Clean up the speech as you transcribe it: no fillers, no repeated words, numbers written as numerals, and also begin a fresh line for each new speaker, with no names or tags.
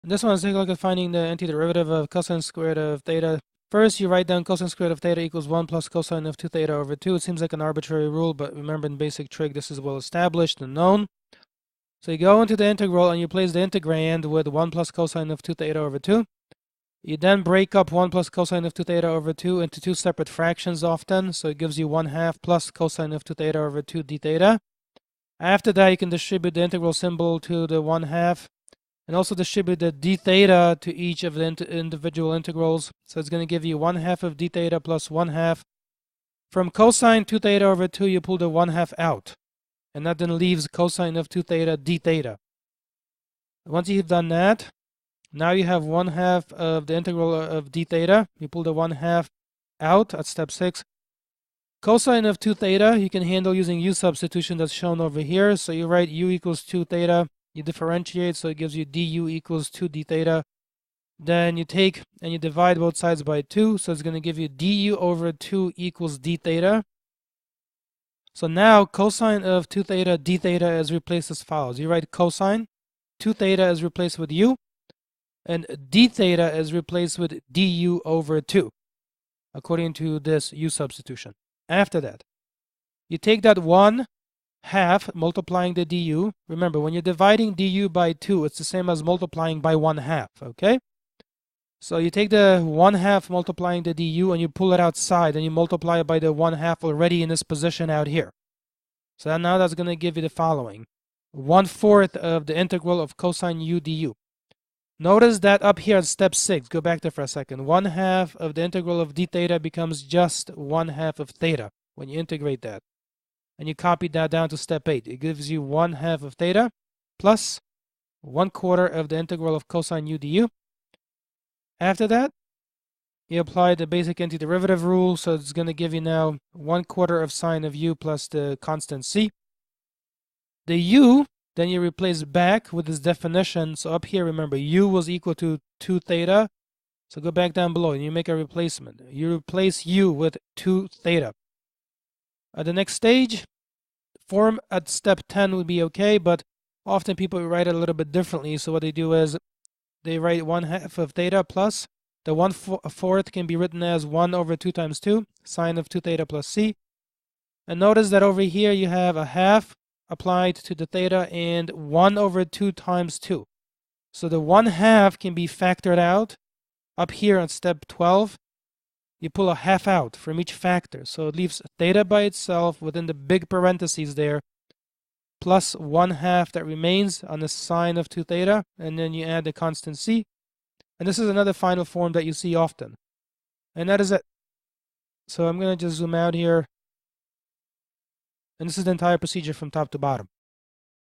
In this one, let's take a look at finding the antiderivative of cosine squared of theta. First, you write down cosine squared of theta equals 1 plus cosine of 2 theta over 2. It seems like an arbitrary rule, but remember in basic trig, this is well established and known. So you go into the integral and you place the integrand with 1 plus cosine of 2 theta over 2. You then break up 1 plus cosine of 2 theta over 2 into two separate fractions often, so it gives you 1/2 plus cosine of 2 theta over 2 d theta. After that, you can distribute the integral symbol to the 1/2 and also distribute the d theta to each of the individual integrals. So it's going to give you 1/2 of d theta plus 1/2. From cosine 2 theta over 2, you pull the 1/2 out, and that then leaves cosine of 2 theta d theta. Once you've done that, now you have 1/2 of the integral of d theta. You pull the 1/2 out at step 6. Cosine of 2 theta, you can handle using u-substitution that's shown over here. So you write u equals 2 theta. You differentiate, so it gives you du equals 2 d theta. Then you take and you divide both sides by 2. So it's going to give you du over 2 equals d theta. So now cosine of 2 theta d theta is replaced as follows. You write cosine, 2 theta is replaced with u, and d theta is replaced with du over 2, according to this u substitution. After that, you take that 1/2 multiplying the du. Remember, when you're dividing du by 2, it's the same as multiplying by 1/2, okay? So you take the 1/2 multiplying the du and you pull it outside and you multiply it by the 1/2 already in this position out here. So now that's going to give you the following. 1/4 of the integral of cosine u du. Notice that up here at step 6, go back there for a second, 1/2 of the integral of d theta becomes just 1/2 of theta when you integrate that. And you copy that down to step 8. It gives you 1/2 of theta plus 1/4 of the integral of cosine u du. After that, you apply the basic antiderivative rule, so it's going to give you now 1/4 of sine of u plus the constant c. The u, then you replace back with this definition. So up here, remember, u was equal to 2 theta. So go back down below and you make a replacement. You replace u with 2 theta. At the next stage, form at step 10 would be okay, but often people write it a little bit differently. So what they do is they write 1/2 of theta plus the 1/4 can be written as 1 over 2 times 2, sine of 2 theta plus c. And notice that over here you have a half applied to the theta and 1 over 2 times 2. So the 1/2 can be factored out. Up here on step 12, you pull a half out from each factor. So it leaves theta by itself within the big parentheses there, plus 1/2 that remains on the sine of 2 theta, and then you add the constant c. And this is another final form that you see often. And that is it. So I'm going to just zoom out here. And this is the entire procedure from top to bottom.